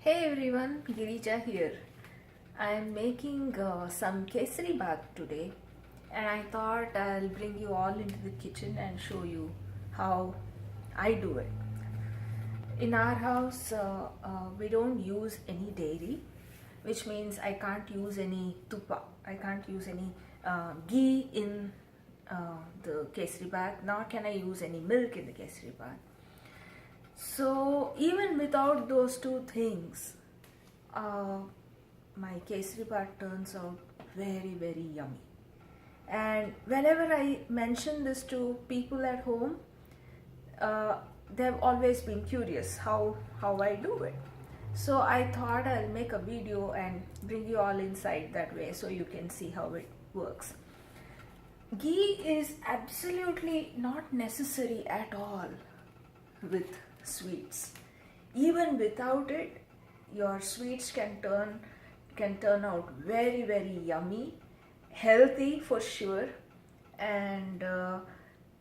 Hey everyone, Girija here. I am making some Kesaribath today, and I thought I'll bring you all into the kitchen and show you how I do it. In our house, we don't use any dairy, which means I can't use any tupa. I can't use any ghee in the Kesaribath, nor can I use any milk in the Kesaribath. So even without those two things, my Kesaribath turns out very yummy. And whenever I mention this to people at home, they've always been curious how I do it. So I thought I'll make a video and bring you all inside that way so you can see how it works. Ghee is absolutely not necessary at all with sweets. Even without it, your sweets can turn out very yummy, healthy for sure, and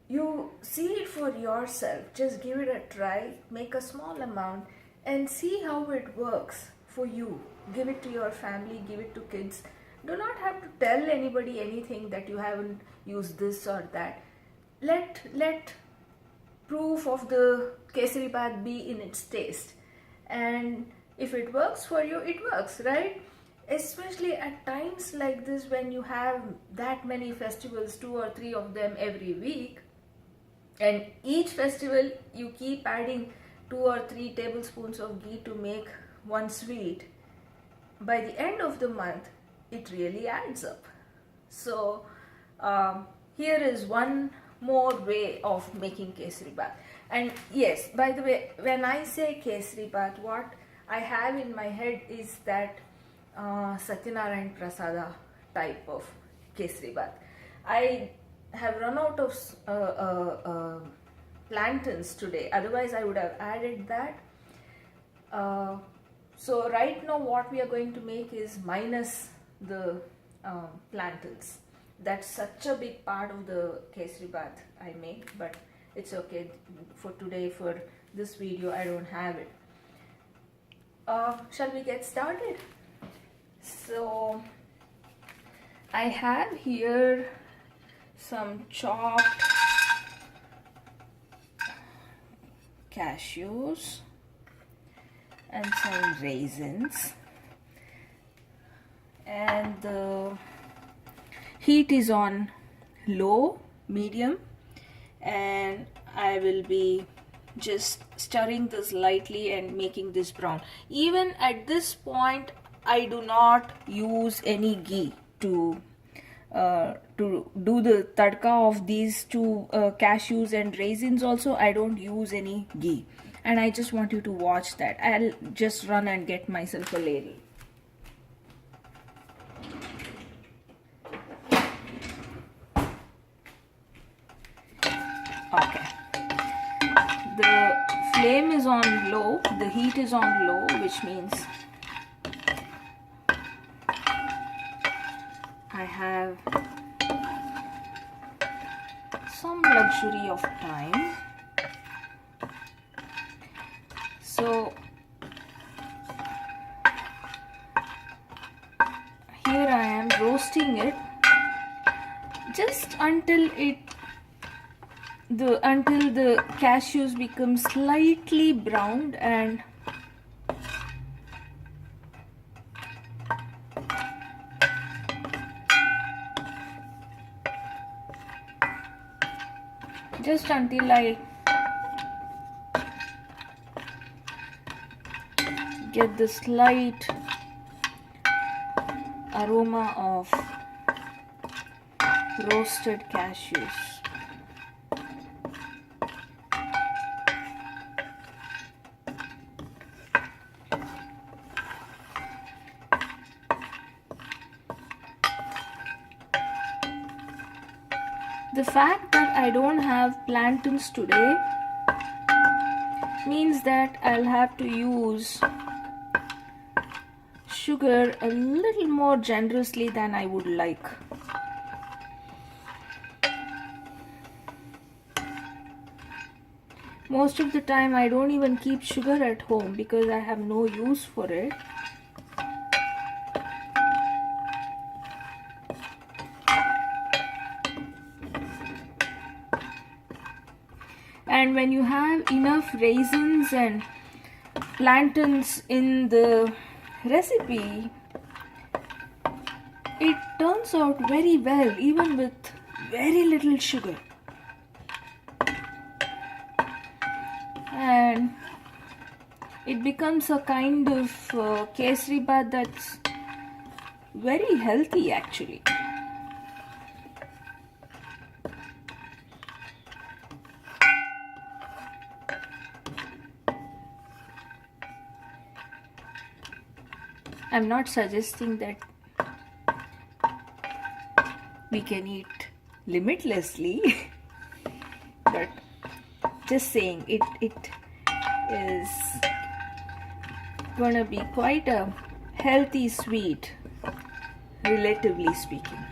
you see it for yourself. Just give it a try, make a small amount and see how it works for you. Give it to your family, give it to kids. Do not have to tell anybody anything that you haven't used this or that. Let proof of the Kesaribath be in its taste, and if it works for you, it works, right? Especially at times like this when you have that many festivals, 2 or 3 of them every week, and each festival you keep adding 2 or 3 tablespoons of ghee to make one sweet. By the end of the month, it really adds up. So here is one more way of making Kesaribath. And yes, by the way, when I say Kesaribath, what I have in my head is that Satyanarayan Prasada type of Kesaribath. I have run out of plantains today, otherwise I would have added that. So right now what we are going to make is minus the plantains. That's such a big part of the Kesaribath I make, but it's okay for today. For this video I don't have it. Shall we get started? So I have here some chopped cashews and some raisins, and the heat is on low, medium, and I will be just stirring this lightly and making this brown. Even at this point I do not use any ghee to do the tadka of these two cashews and raisins. Also I don't use any ghee, and I just want you to watch that. I'll just run and get myself a ladle. Okay, the flame is on low, the heat is on low, which means I have some luxury of time. So here I am roasting it just until the cashews become slightly browned, and just until I get the slight aroma of roasted cashews. The fact that I don't have plantains today means that I'll have to use sugar a little more generously than I would like. Most of the time I don't even keep sugar at home because I have no use for it. And when you have enough raisins and plantains in the recipe, it turns out very well even with very little sugar. And it becomes a kind of Kesaribath that's very healthy actually. I'm not suggesting that we can eat limitlessly, but just saying it is gonna be quite a healthy sweet, relatively speaking.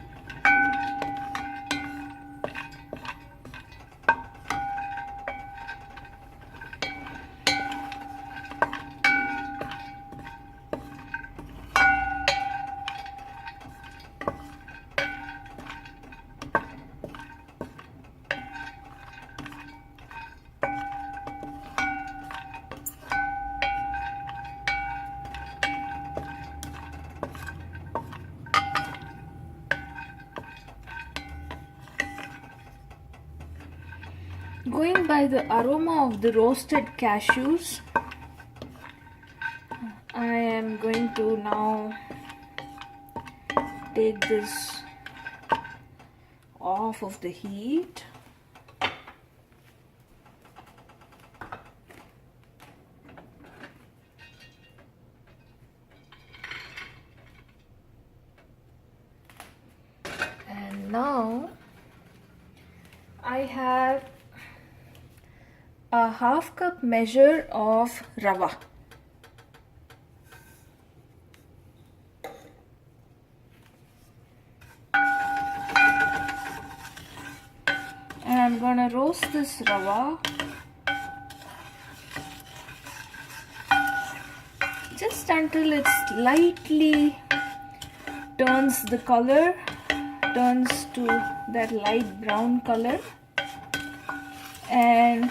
Going by the aroma of the roasted cashews, I am going to now take this off of the heat. And now I have a half cup measure of rava. And I'm gonna roast this rava just until it slightly turns the color, turns to that light brown color, and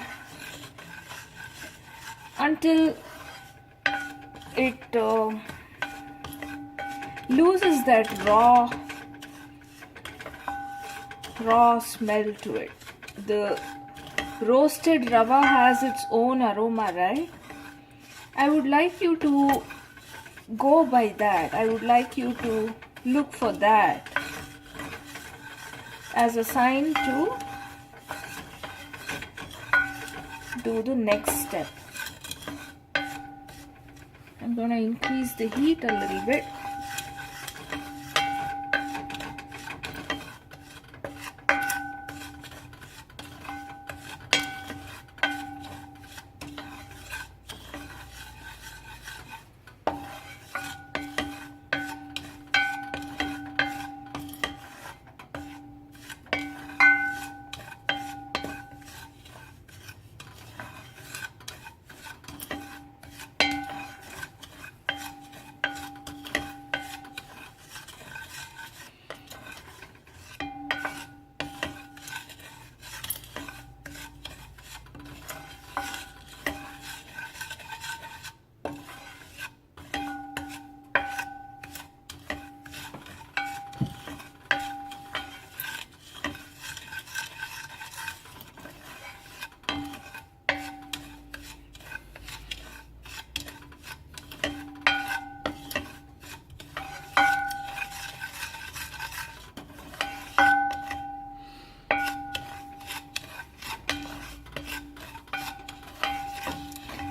until it loses that raw smell to it. The roasted rava has its own aroma, right? I would like you to go by that. I would like you to look for that as a sign to do the next step. I'm going to increase the heat a little bit.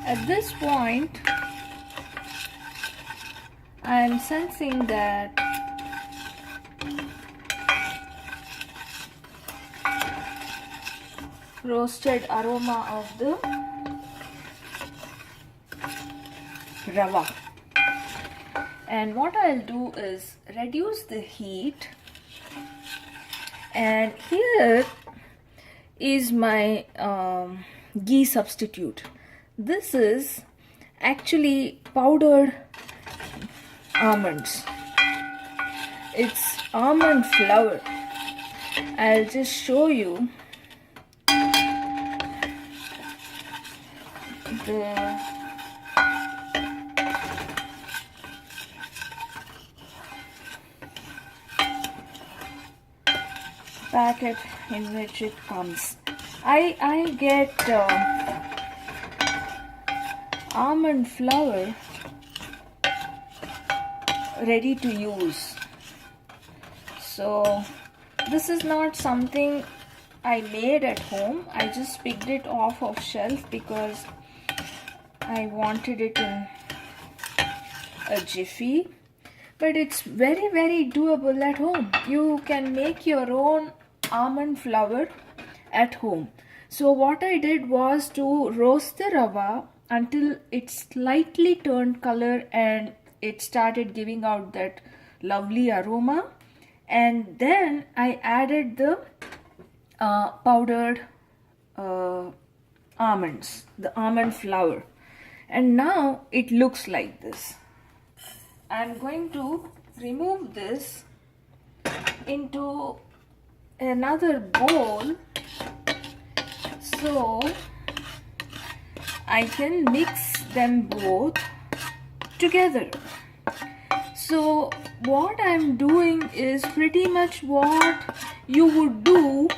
At this point, I am sensing that roasted aroma of the rava. And what I'll do is reduce the heat, and here is my ghee substitute. This is actually powdered almonds. It's almond flour. I'll just show you the packet in which it comes. I get almond flour ready to use. So this is not something I made at home. I just picked it off of shelf because I wanted it in a jiffy. But it's very, very doable at home. You can make your own almond flour at home. So what I did was to roast the rava until it slightly turned color and it started giving out that lovely aroma. And then I added the powdered almonds, the almond flour. And now it looks like this. I'm going to remove this into another bowl so I can mix them both together. So what I'm doing is pretty much what you would do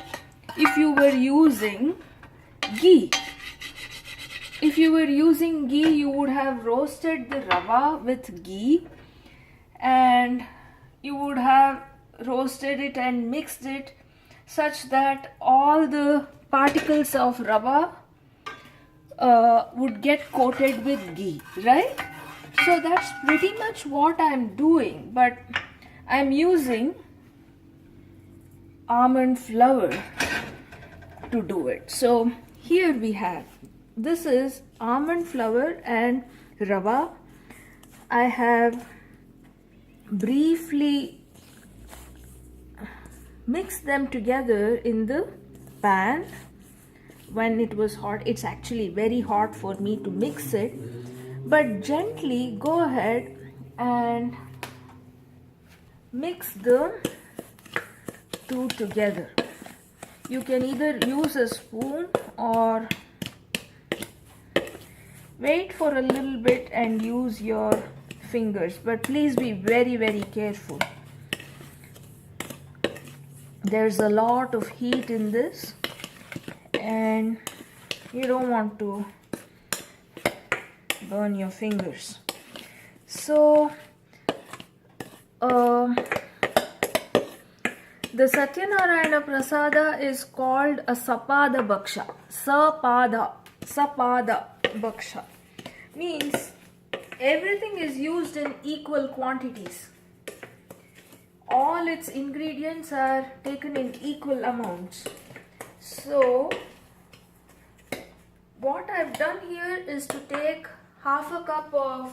if you were using ghee. If you were using ghee, you would have roasted the rava with ghee and you would have roasted it and mixed it such that all the particles of rava would get coated with ghee, right? So that's pretty much what I'm doing, but I'm using almond flour to do it. So here we have, this is almond flour and rava. I have briefly mixed them together in the pan when it was hot. It's actually very hot for me to mix it, but gently go ahead and mix the two together. You can either use a spoon or wait for a little bit and use your fingers, but please be very, very careful. There's a lot of heat in this and you don't want to burn your fingers. So the Satyanarayana Prasada is called a Sapada Bhaksha. Sapada Bhaksha means everything is used in equal quantities. All its ingredients are taken in equal amounts. So what I've done here is to take half a cup of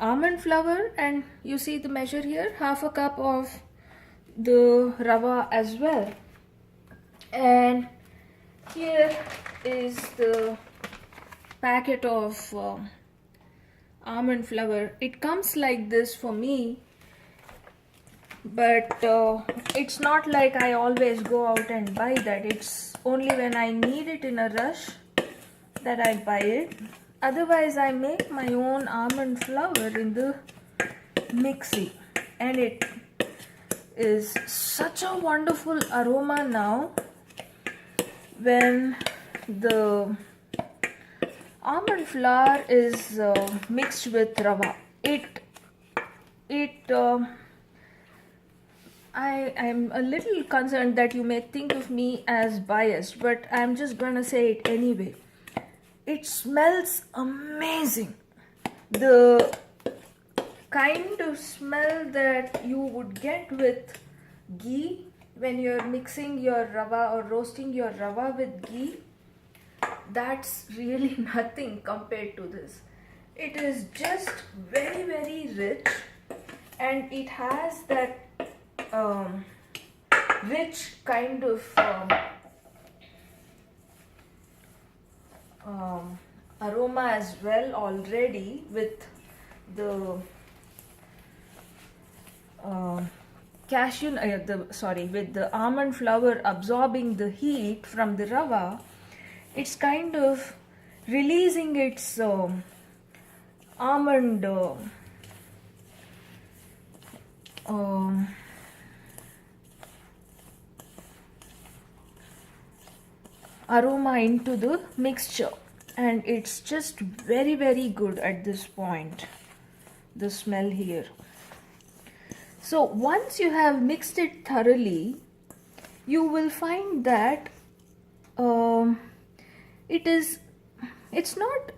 almond flour, and you see the measure here, half a cup of the rava as well. And here is the packet of almond flour. It comes like this for me, but it's not like I always go out and buy that. It's only when I need it in a rush that I buy it. Otherwise I make my own almond flour in the mixie, and it is such a wonderful aroma now when the almond flour is mixed with rava. I'm a little concerned that you may think of me as biased, but I'm just gonna say it anyway. It smells amazing. The kind of smell that you would get with ghee when you're mixing your rava or roasting your rava with ghee, that's really nothing compared to this. It is just very, very rich, and it has that rich kind of aroma as well already, with the with the almond flour absorbing the heat from the rava. It's kind of releasing its almond aroma into the mixture, and it's just very good at this point, the smell here. So once you have mixed it thoroughly, you will find that it's not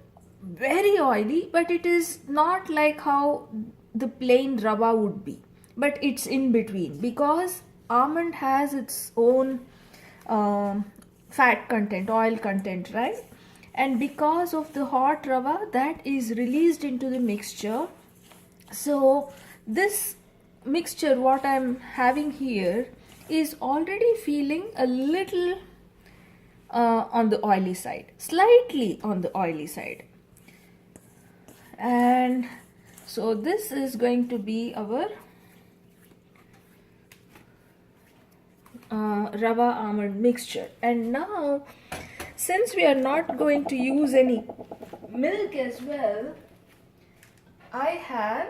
very oily, but it is not like how the plain rava would be, but it's in between, because almond has its own fat content, oil content, right? And because of the hot rava that is released into the mixture, so this mixture what I'm having here is already feeling a little on the oily side, slightly on the oily side. And so this is going to be our rava almond mixture. And now, since we are not going to use any milk as well, I have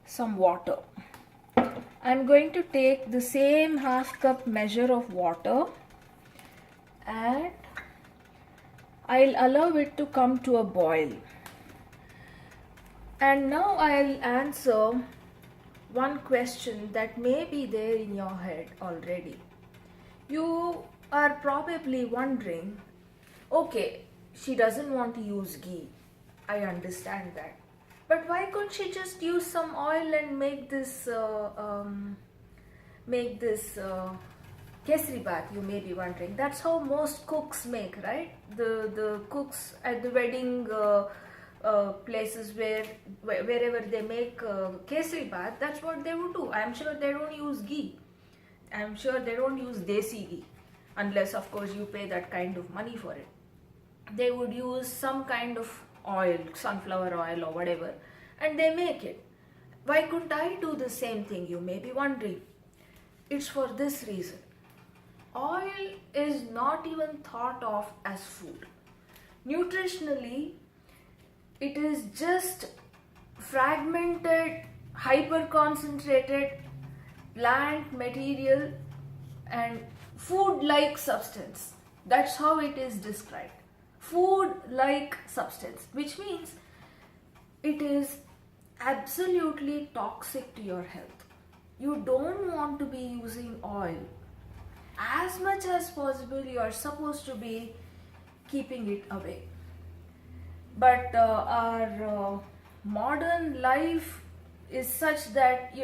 some water. I'm going to take the same half cup measure of water, and I'll allow it to come to a boil. And now I'll answer one question that may be there in your head already. You are probably wondering, okay, she doesn't want to use ghee. I understand that. But why couldn't she just use some oil and make this Kesaribath, you may be wondering. That's how most cooks make, right? The cooks at the wedding places wherever they make Kesaribath, that's what they would do. I'm sure they don't use ghee. I'm sure they don't use desi ghee, unless of course you pay that kind of money for it. They would use some kind of oil, sunflower oil or whatever, and they make it. Why couldn't I do the same thing, you may be wondering? It's for this reason. Oil is not even thought of as food. Nutritionally, it is just fragmented, hyper concentrated plant material and food like substance. That's how it is described. Food like substance, which means it is absolutely toxic to your health. You don't want to be using oil. As much as possible, you are supposed to be keeping it away. But our modern life is such that,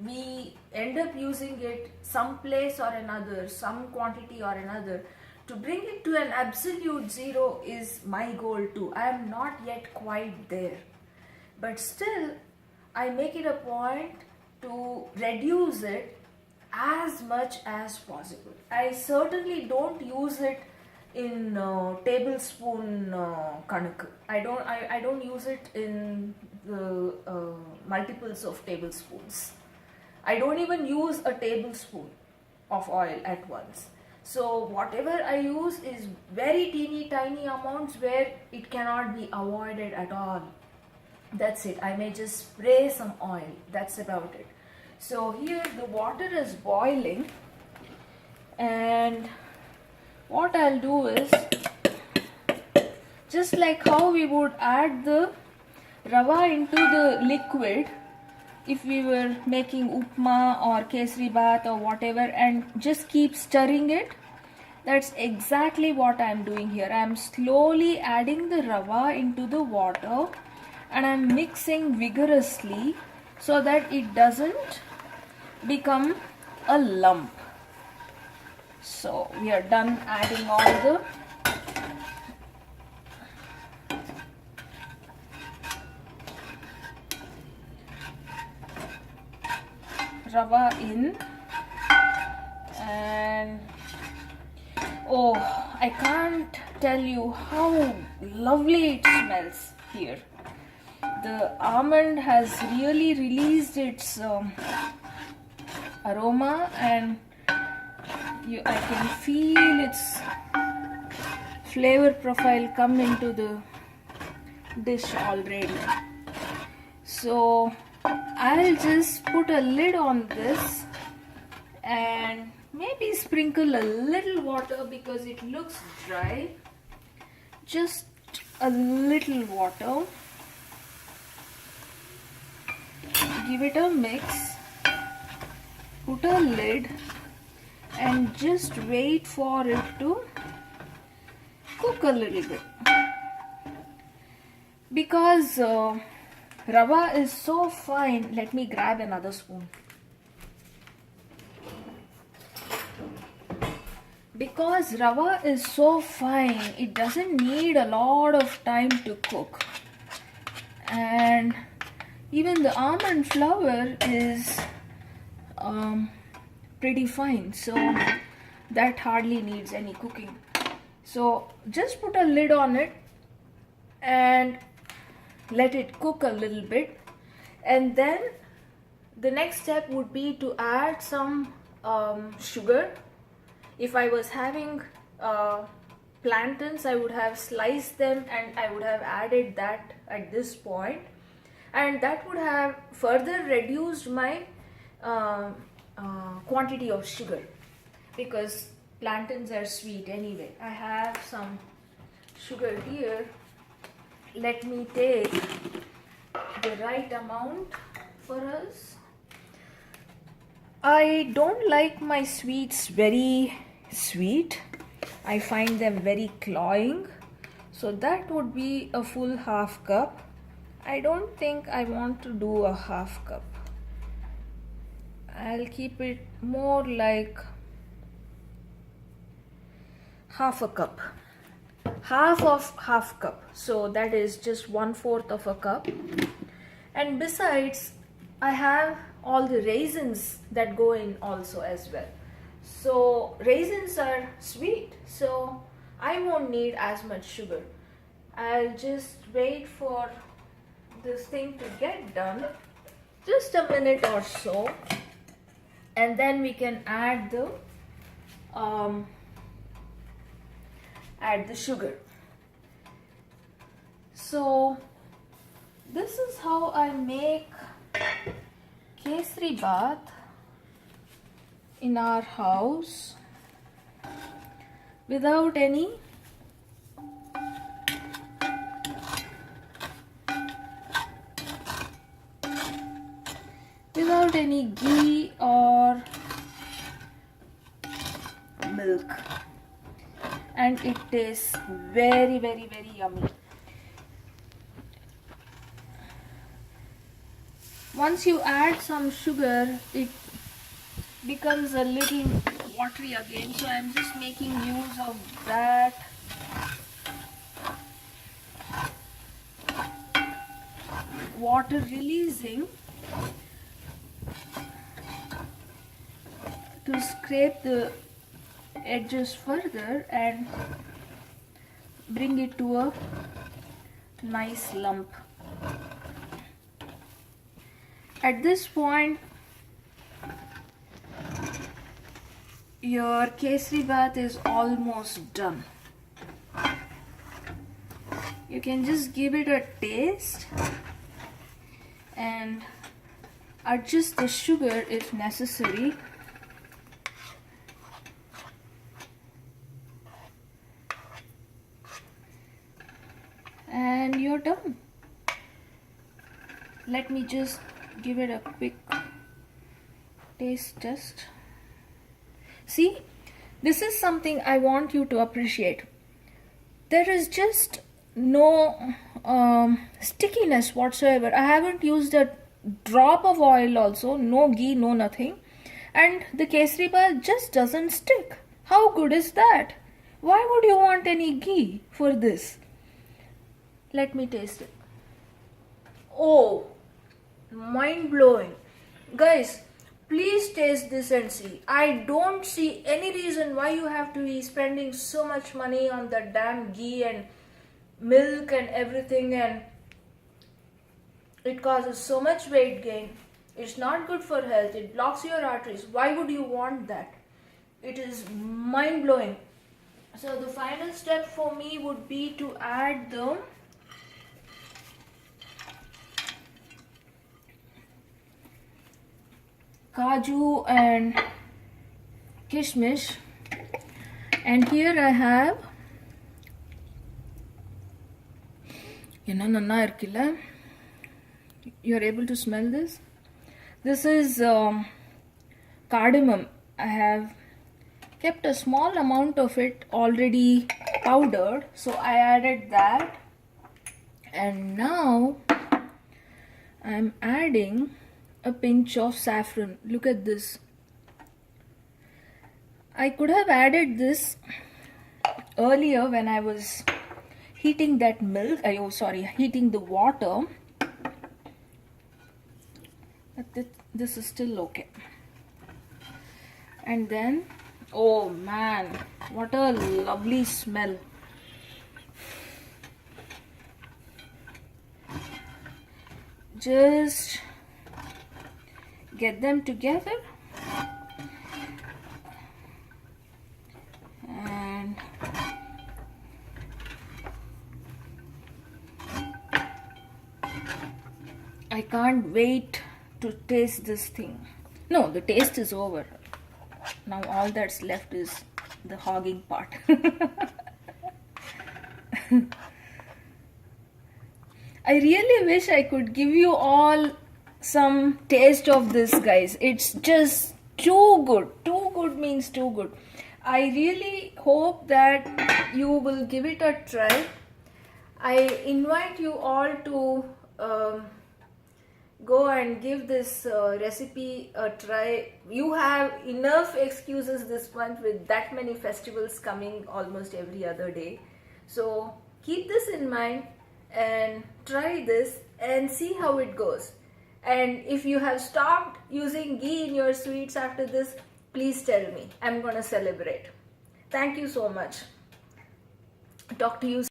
we end up using it some place or another, some quantity or another. To bring it to an absolute zero is my goal too. I am not yet quite there. But still, I make it a point to reduce it as much as possible. I certainly don't use it in tablespoon kanak. I don't use it in the multiples of tablespoons. I don't even use a tablespoon of oil at once. So whatever I use is very teeny tiny amounts where it cannot be avoided at all. That's it. I may just spray some oil. That's about it. So here the water is boiling, and what I'll do is, just like how we would add the rava into the liquid if we were making upma or Kesaribath or whatever, and just keep stirring it. That's exactly what I'm doing here. I'm slowly adding the rava into the water, and I'm mixing vigorously so that it doesn't become a lump. So we are done adding all the rava in, and oh, I can't tell you how lovely it smells here. The almond has really released its aroma, and I can feel its flavor profile come into the dish already. So I'll just put a lid on this and maybe sprinkle a little water because it looks dry. Just a little water. Give it a mix. Put a lid and just wait for it to cook a little bit. Because rava is so fine. Let me grab another spoon. Because rava is so fine, it doesn't need a lot of time to cook. And even the almond flour is pretty fine, so that hardly needs any cooking. So just put a lid on it and let it cook a little bit, and then the next step would be to add some sugar. If I was having plantains, I would have sliced them and I would have added that at this point, and that would have further reduced my quantity of sugar, because plantains are sweet anyway. I have some sugar here. Let me take the right amount for us. I don't like my sweets very sweet. I find them very cloying. So that would be a full half cup. I don't think I want to do a half cup. I'll keep it more like half a cup. Half of half cup. So that is just 1/4 of a cup. And besides, I have all the raisins that go in also as well. So raisins are sweet, so I won't need as much sugar. I'll just wait for this thing to get done, just a minute or so, and then we can add the sugar. So this is how I make Kesaribath in our house without any ghee or milk, and it tastes very, very, very yummy. Once you add some sugar, it becomes a little watery again, so I'm just making use of that. Water releasing to scrape the edges further and bring it to a nice lump. At this point, your Kesaribath is almost done. You can just give it a taste and adjust the sugar if necessary. And you're done. Let me just give it a quick taste test. See, this is something I want you to appreciate. There is just no stickiness whatsoever. I haven't used a drop of oil also, no ghee, no nothing. And the Kesaribath just doesn't stick. How good is that? Why would you want any ghee for this? Let me taste it. Oh, mind blowing. Guys, Please taste this and see. I don't see any reason why you have to be spending so much money on the damn ghee and milk and everything, and it causes so much weight gain. It's not good for health. It blocks your arteries. Why would you want that? It is mind blowing. So the final step for me would be to add the kaju and kishmish, and here I have you're able to smell this. This is cardamom. I have kept a small amount of it already powdered, so I added that, and now I'm adding a pinch of saffron. Look at this. I could have added this earlier when I was heating that milk, heating the water, but this is still okay. And then, oh man, what a lovely smell. Just get them together and I can't wait to taste this thing. No, the taste is over. Now all that's left is the hogging part. I really wish I could give you all some taste of this, guys. It's just too good. Too good means too good. I really hope that you will give it a try. I invite you all to go and give this recipe a try. You have enough excuses this month with that many festivals coming almost every other day. So keep this in mind and try this and see how it goes. And if you have stopped using ghee in your sweets after this, please tell me. I'm gonna celebrate. Thank you so much. Talk to you soon.